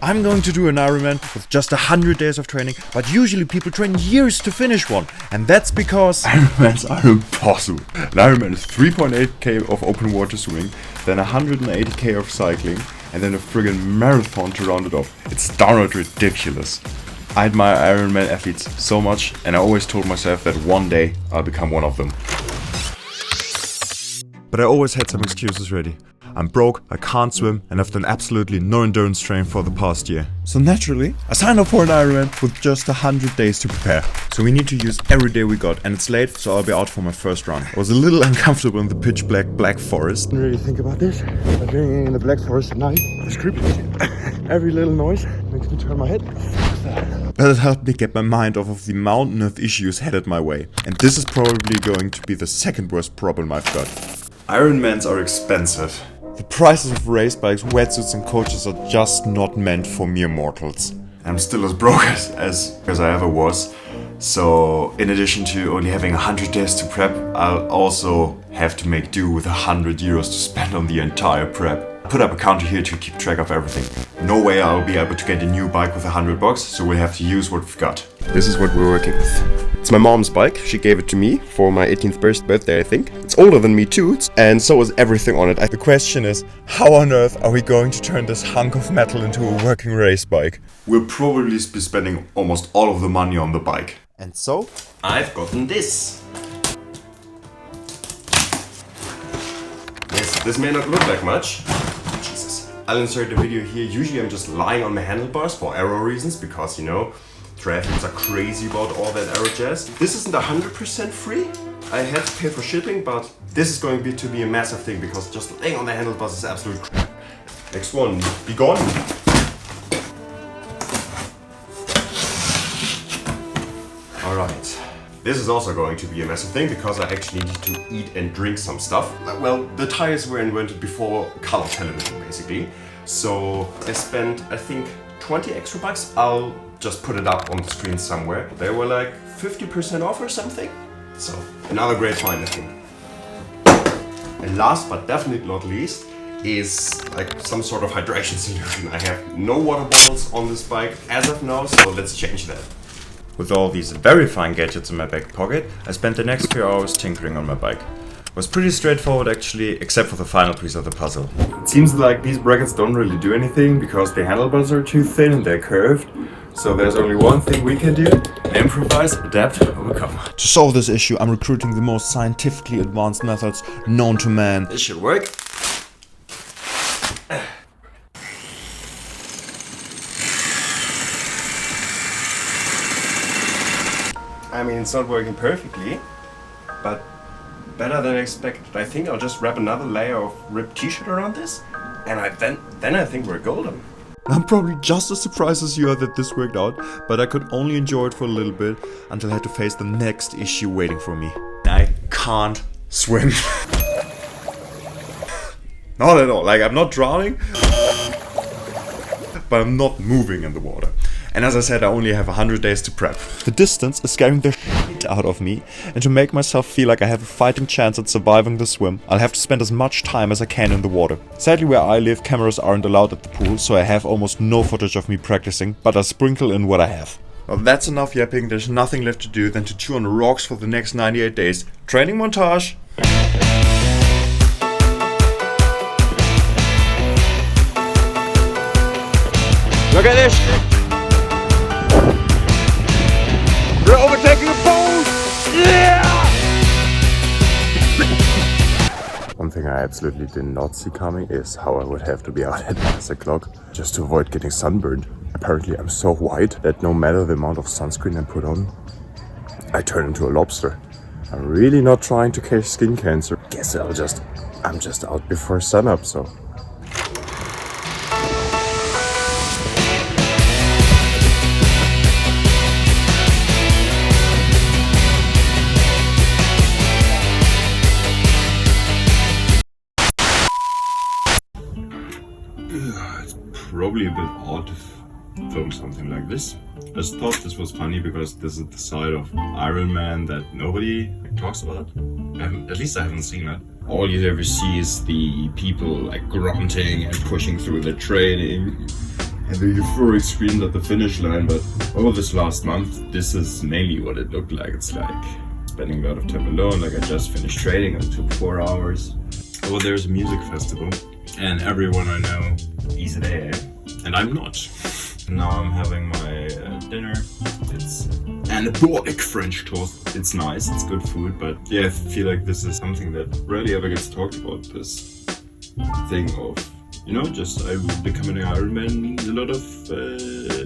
I'm going to do an Ironman with just 100 days of training, but usually people train years to finish one. And that's because Ironmans are impossible. An Ironman is 3.8k of open water swimming, then 180k of cycling, and then a friggin' marathon to round it off. It's downright ridiculous. I admire Ironman athletes so much, and I always told myself that one day I'll become one of them. But I always had some excuses ready. I'm broke, I can't swim, and I've done absolutely no endurance training for the past year. So naturally, I signed up for an Ironman with just 100 days to prepare. So we need to use every day we got, and it's late, so I'll be out for my first run. I was a little uncomfortable in the pitch black forest. Didn't really think about this, but being in the black forest at night is creepy. Every little noise makes me turn my head. But it helped me get my mind off of the mountain of issues headed my way. And this is probably going to be the second worst problem I've got. Ironmans are expensive. The prices of race bikes, wetsuits and coaches are just not meant for mere mortals. I'm still as broke as I ever was. So in addition to only having 100 days to prep, I'll also have to make do with 100 euros to spend on the entire prep. I put up a counter here to keep track of everything. No way I'll be able to get a new bike with 100 bucks, so we'll have to use what we've got. This is what we're working with. It's my mom's bike. She gave it to me for my 18th birthday, I think. It's older than me too, and so is everything on it. The question is, how on earth are we going to turn this hunk of metal into a working race bike? We'll probably be spending almost all of the money on the bike. And so, I've gotten this. Yes, this may not look like much. Jesus. I'll insert the video here. Usually I'm just lying on my handlebars for aero reasons because, you know, triathletes are crazy about all that aero jazz. This isn't 100% free. I had to pay for shipping, but this is going to be a massive thing because just laying on the handlebars is absolute crap. Next one, be gone. Alright, this is also going to be a massive thing because I actually need to eat and drink some stuff. Well, the tires were invented before color television basically. So I spent, I think, 20 extra bucks. I'll just put it up on the screen somewhere. They were like 50% off or something. So another great find, I think. And last but definitely not least is like some sort of hydration solution. I have no water bottles on this bike as of now, so let's change that. With all these very fine gadgets in my back pocket, I spent the next few hours tinkering on my bike. It was pretty straightforward actually, except for the final piece of the puzzle. It seems like these brackets don't really do anything because the handlebars are too thin and they're curved. So there's only one thing we can do: improvise, adapt, overcome. to solve this issue, I'm recruiting the most scientifically advanced methods known to man. This should work. I mean, it's not working perfectly, but better than expected. I think I'll just wrap another layer of ripped t-shirt around this, and then I think we're golden. I'm probably just as surprised as you are that this worked out, but I could only enjoy it for a little bit until I had to face the next issue waiting for me. I can't swim. Not at all. Like, I'm not drowning, but I'm not moving in the water. And as I said, I only have 100 days to prep. The distance is scaring the shit out of me, and to make myself feel like I have a fighting chance at surviving the swim, I'll have to spend as much time as I can in the water. Sadly, where I live, cameras aren't allowed at the pool, so I have almost no footage of me practicing, but I'll sprinkle in what I have. Well, that's enough yapping. There's nothing left to do than to chew on the rocks for the next 98 days. Training montage! look at this. We're overtaking the pole! Yeah! One thing I absolutely did not see coming is how I would have to be out at 9 o'clock just to avoid getting sunburned. Apparently I'm so white that no matter the amount of sunscreen I put on, I turn into a lobster. I'm really not trying to catch skin cancer. Guess I'm just out before sunup, so. It's probably a bit odd to film something like this. I just thought this was funny because this is the side of Ironman that nobody talks about. At least I haven't seen it. All you ever see is the people like grunting and pushing through the training. And the euphoric screamed at the finish line, but over this last month, this is mainly what it looked like. It's like spending a lot of time alone, like I just finished training and it took 4 hours. Oh, there's a music festival, and everyone I know is there, and I'm not. Now I'm having my dinner. It's anabolic French toast. It's nice, it's good food, but yeah, I feel like this is something that rarely ever gets talked about. This thing of, you know, just becoming an Ironman means a lot of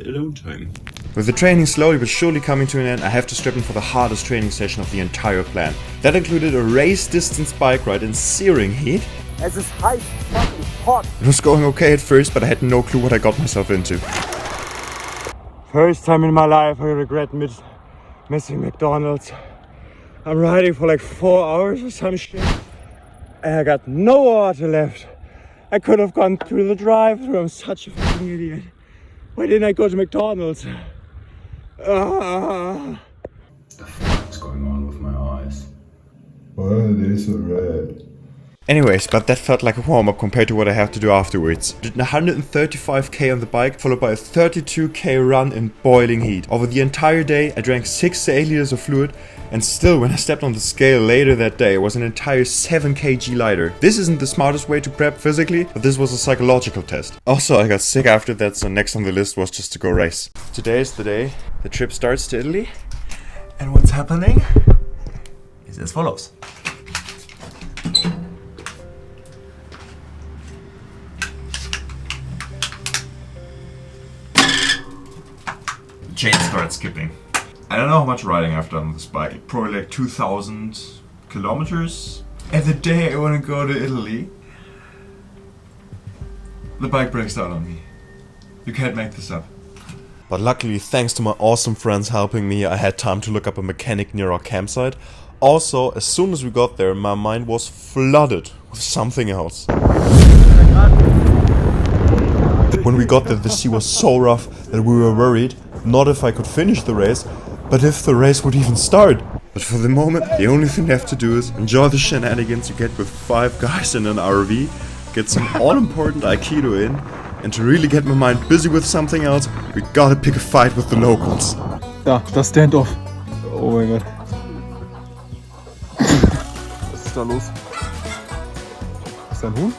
alone time. With the training slowly but surely coming to an end, I have to strap in for the hardest training session of the entire plan. That included a race distance bike ride in searing heat. Es ist heiß, fucking hot. It was going okay at first, but I had no clue what I got myself into. First time in my life I regret missing McDonald's. I'm riding for like 4 hours or some shit. And I got no water left. I could have gone through the drive-thru. I'm such a fucking idiot. Why didn't I go to McDonald's? What the fuck is going on with my eyes? Why are they so red? Anyways, but that felt like a warm-up compared to what I have to do afterwards. I did 135k on the bike, followed by a 32k run in boiling heat. Over the entire day, I drank 6 to 8 liters of fluid, and still, when I stepped on the scale later that day, I was an entire 7 kg lighter. This isn't the smartest way to prep physically, but this was a psychological test. Also, I got sick after that, so next on the list was just to go race. Today is the day the trip starts to Italy, and what's happening is as follows. Chain starts skipping. I don't know how much riding I've done on this bike. Probably like 2,000 kilometers. And the day I want to go to Italy, the bike breaks down on me. You can't make this up. But luckily, thanks to my awesome friends helping me, I had time to look up a mechanic near our campsite. Also, as soon as we got there, my mind was flooded with something else. When we got there, the sea was so rough that we were worried, not if I could finish the race, but if the race would even start. But for the moment, the only thing I have to do is enjoy the shenanigans you get with 5 guys in an RV, get some all-important Aikido in, and to really get my mind busy with something else, we gotta pick a fight with the locals. Ja, das Stand-off. Oh mein Gott. Was ist da los? Ist da ein Huhn?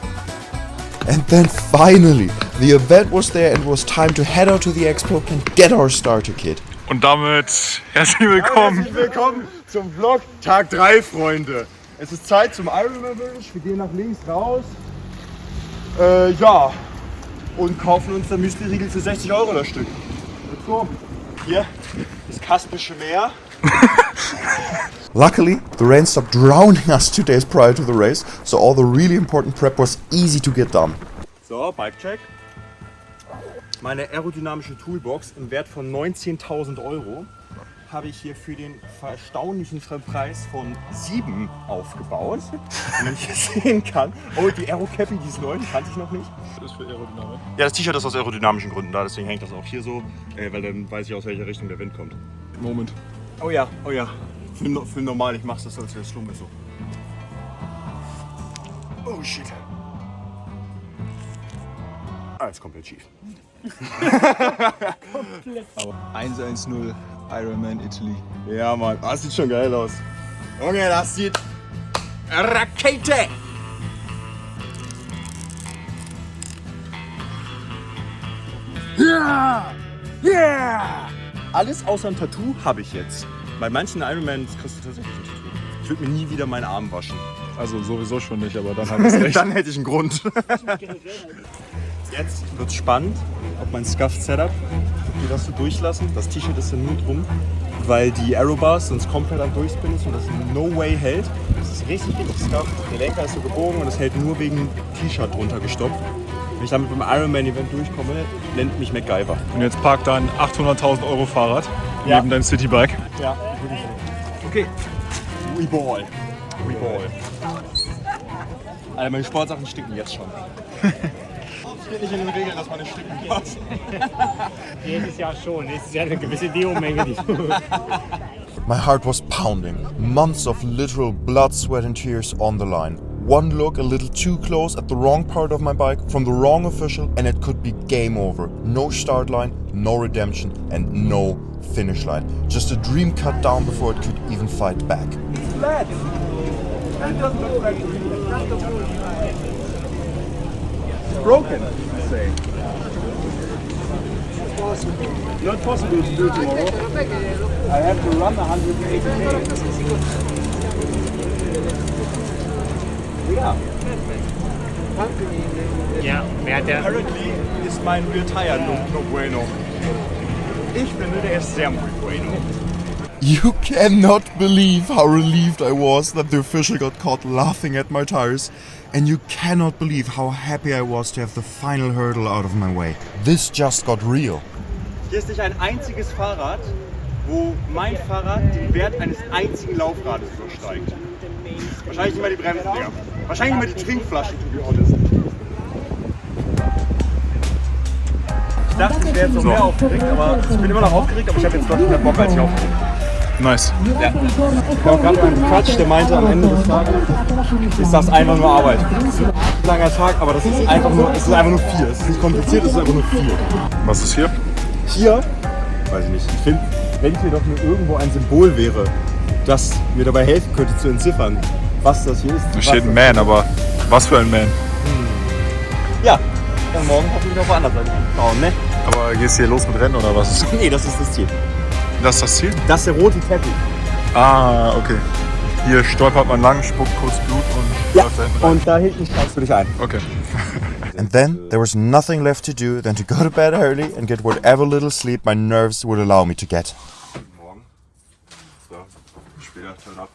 And then finally, the event was there and it was time to head out to the expo and get our starter kit. Und damit herzlich willkommen. Herzlich willkommen zum Vlog Tag 3, Freunde. Es ist Zeit zum Ironman. Wir gehen nach links raus. Ja. Und kaufen uns dann Müsli-Riegel für 60 € das Stück. Let's go. Hier, das Kaspische Meer. Luckily, the rain stopped drowning us 2 days prior to the race, so all the really important prep was easy to get done. So, Bike-Check. Meine aerodynamische Toolbox im Wert von 19.000 € habe ich hier für den erstaunlichen Preis von 7 aufgebaut. Wie man hier sehen kann. Oh, die Aero-Cappy, die ist neu, die kannte ich noch nicht. Das ist für Aerodynamik. Ja, das T-Shirt ist aus aerodynamischen Gründen da, deswegen hängt das auch hier so, weil dann weiß ich, aus welcher Richtung der Wind kommt. Moment. Oh ja, oh ja. Für normal, ich mach's das, als wäre es stumm ist so. Oh shit. Alles komplett schief. 110 Ironman Italy. Ja, Mann, das sieht schon geil aus. Junge, das sieht Rakete! Yeah! Yeah! Alles außer ein Tattoo habe ich jetzt. Bei manchen Ironmans kriegst du tatsächlich ein Tattoo. Ich würde mir nie wieder meinen Arm waschen. Also sowieso schon nicht, aber dann hat es recht. Dann hätte ich einen Grund. Jetzt wird es spannend, ob mein Scuffed-Setup, die das so durchlassen. Das T-Shirt ist ja nur drum, weil die Aerobars sonst komplett am Durchspinnen ist und das no way hält. Das ist richtig scuffed. Der Lenker ist so gebogen und das hält nur wegen T-Shirt drunter gestopft. Wenn ich damit beim Ironman-Event durchkomme, nennt mich MacGyver. Und jetzt parkt da ein 800.000 € Fahrrad neben deinem Citybike. Ja, wirklich. Okay. We ball. We ball. Alter, meine Sportsachen stinken jetzt schon. Steht nicht in den Regeln, dass man nicht stinken darf. Jedes Jahr schon. Es ist ja eine gewisse Deo-Menge. My heart was pounding. Months of literal blood, sweat and tears on the line. one look a little too close at the wrong part of my bike from the wrong official and it could be game over. No start line, no redemption and no finish line. Just a dream cut down before it could even fight back. Flat. It doesn't look like it's broken, I say. Not possible to do tomorrow. I have to run 180k. Yeah. Ja, wer hat der? Apparently ist mein Rear Tire no bueno. Ich finde, der ist sehr muy bueno. You cannot believe how relieved I was that the official got caught laughing at my tires. And you cannot believe how happy I was to have the final hurdle out of my way. This just got real. Hier ist nicht ein einziges Fahrrad, wo mein Fahrrad den Wert eines einzigen Laufrades übersteigt. Wahrscheinlich nicht mal die Bremsen, Digga. Wahrscheinlich nicht mal die Trinkflaschen, to be honest. Ich dachte, ich wäre jetzt noch mehr aufgeregt, aber ich bin immer noch aufgeregt, aber ich habe jetzt deutlich mehr Bock, als ich aufgeregt bin. Nice. Ja. Ich habe gerade einen Quatsch, der meinte am Ende des Tages, ist das einfach nur Arbeit. Es ist ein langer Tag, aber das ist einfach nur, es ist einfach nur 4. Es ist nicht kompliziert, es ist einfach nur 4. Was ist hier? Hier, weiß ich nicht, ich finde, wenn hier doch nur irgendwo ein Symbol wäre, das mir dabei helfen könnte zu entziffern, was das hier ist. Da steht ein Man, aber was für ein Man? Ja, dann morgen hoffentlich auf der anderen Seite schauen, ne? Aber gehst du hier los mit Rennen oder was? Nee, das ist das Ziel. Das ist das Ziel? Das ist der rote Teppich. Ah, okay. Hier stolpert man lang, spuckt kurz Blut und läuft da hinten rein. Und da hinten steigst du dich ein. Okay. And then there was nothing left to do than to go to bed early and get whatever little sleep my nerves would allow me to get. Morgen. So, später, turn up.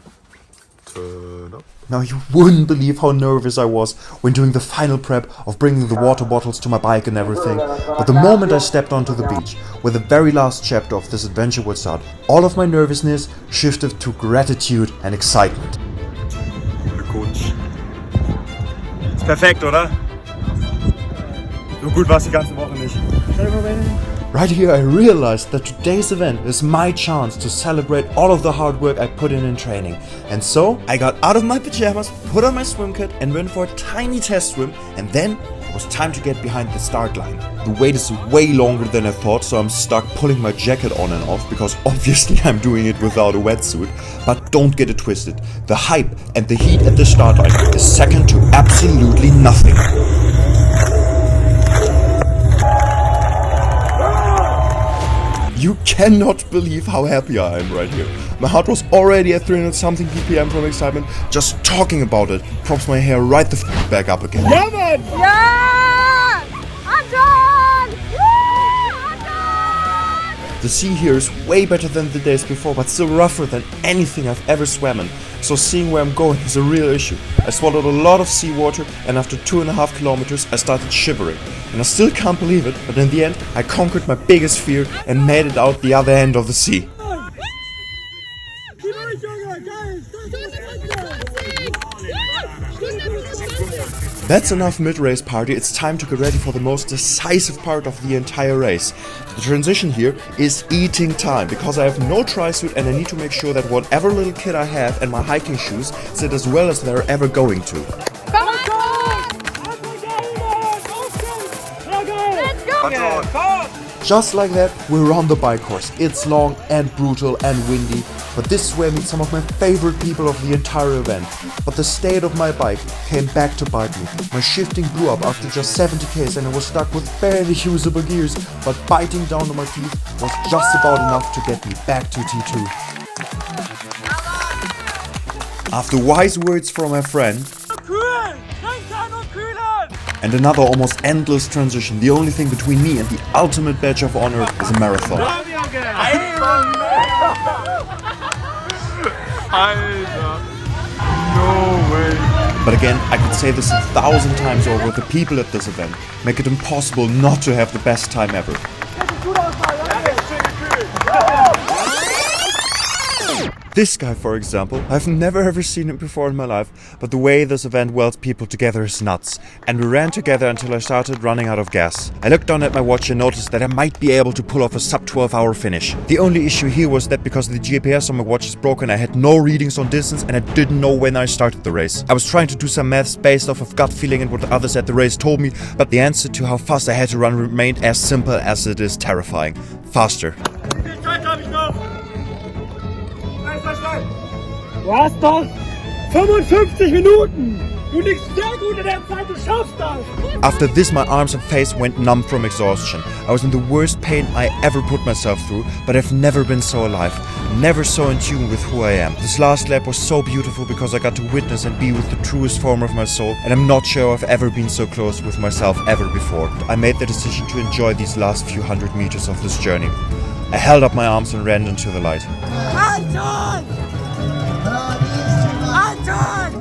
Now you wouldn't believe how nervous I was when doing the final prep of bringing the water bottles to my bike and everything. But the moment I stepped onto the beach, where the very last chapter of this adventure would start, all of my nervousness shifted to gratitude and excitement. Glückwunsch. Ist perfekt, oder? So gut war es die ganze Woche nicht. Right here I realized that today's event is my chance to celebrate all of the hard work I put in training. And so I got out of my pajamas, put on my swim kit and went for a tiny test swim, and then it was time to get behind the start line. The wait is way longer than I thought, so I'm stuck pulling my jacket on and off because obviously I'm doing it without a wetsuit. But don't get it twisted, the hype and the heat at the start line is second to absolutely nothing. You cannot believe how happy I am right here. My heart was already at 300 something ppm from excitement. Just talking about it props my hair right the f back up again. Ja, Mann! Ja! Anton! Anton! The sea here is way better than the days before, but still rougher than anything I've ever swam in. So seeing where I'm going is a real issue. I swallowed a lot of seawater and after 2.5 kilometers I started shivering. And I still can't believe it, but in the end I conquered my biggest fear and made it out the other end of the sea. That's enough mid-race party, it's time to get ready for the most decisive part of the entire race. The transition here is eating time, because I have no tri-suit and I need to make sure that whatever little kit I have and my hiking shoes sit as well as they're ever going to. Come on! Let's go! Just like that, we're on the bike course. It's long and brutal and windy, but this is where I meet some of my favorite people of the entire event. But the state of my bike came back to bite me. My shifting blew up after just 70 k's and I was stuck with barely usable gears, but biting down on my teeth was just about enough to get me back to T2. After wise words from my friend, and another almost endless transition, the only thing between me and the ultimate badge of honor is a marathon. No way. But again, I could say this 1,000 times over, the people at this event make it impossible not to have the best time ever. This guy, for example, I've never ever seen him before in my life, but the way this event welds people together is nuts. And we ran together until I started running out of gas. I looked down at my watch and noticed that I might be able to pull off a sub 12-hour finish. The only issue here was that because the GPS on my watch is broken, I had no readings on distance and I didn't know when I started the race. I was trying to do some maths based off of gut feeling and what others at the race told me, but the answer to how fast I had to run remained as simple as it is terrifying. Faster. Du hast doch 55 Minuten! Du liegst sehr gut in der Zeit, du schaffst das! After this, my arms and face went numb from exhaustion. I was in the worst pain I ever put myself through, but I've never been so alive, never so in tune with who I am. This last lap was so beautiful because I got to witness and be with the truest form of my soul, and I'm not sure I've ever been so close with myself ever before. I made the decision to enjoy these last few hundred meters of this journey. I held up my arms and ran into the light. Anton! Anton!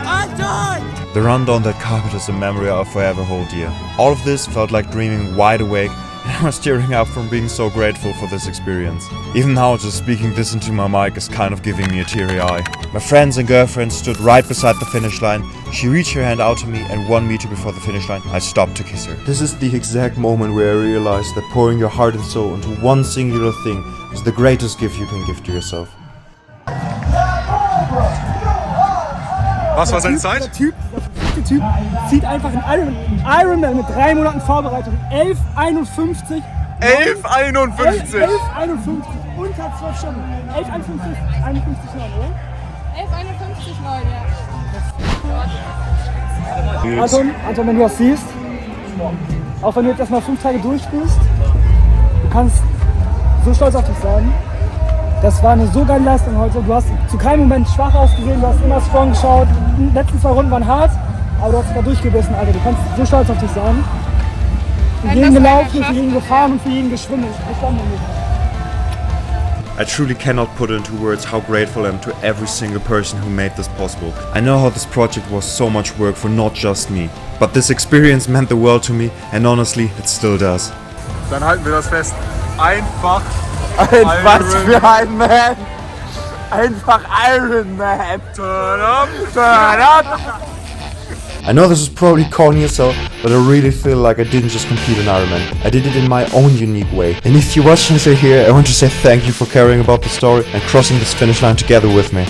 Anton! The run down that carpet is a memory I'll forever hold dear. All of this felt like dreaming wide awake, and I was tearing up from being so grateful for this experience. Even now, just speaking this into my mic is kind of giving me a teary eye. My friends and girlfriend stood right beside the finish line. She reached her hand out to me, and 1 meter before the finish line, I stopped to kiss her. This is the exact moment where I realized that pouring your heart and soul into one singular thing is the greatest gift you can give to yourself. Was war seine Zeit? Der Typ zieht einfach einen Ironman mit 3 Monaten Vorbereitung. 11,51. 11,51! 11,51. Unter 12 Stunden. 11,51, 51,9, oder? 11,51,9, ja. Anton, wenn du das siehst, auch wenn du jetzt erstmal 5 Tage durch bist, du kannst so stolz auf dich sein. Das war eine so geile Leistung heute. Du hast zu keinem Moment schwach ausgesehen, du hast immer strong geschaut. Die letzten 2 Runden waren hart, aber du hast dich da durchgebissen, Alter. Du kannst so stolz auf dich sein. Für jeden gelaufen, für jeden gefahren und für jeden geschwommen. I truly cannot put into words how grateful I am to every single person who made this possible. I know how this project was so much work for not just me, but this experience meant the world to me, and honestly, it still does. Dann halten wir das fest. Einfach Was für ein Man! Einfach Ironman! Turn up! Turn up! I know this is probably corny as hell, but I really feel like I didn't just complete an Ironman. I did it in my own unique way. And if you're watching this here, I want to say thank you for caring about the story and crossing this finish line together with me.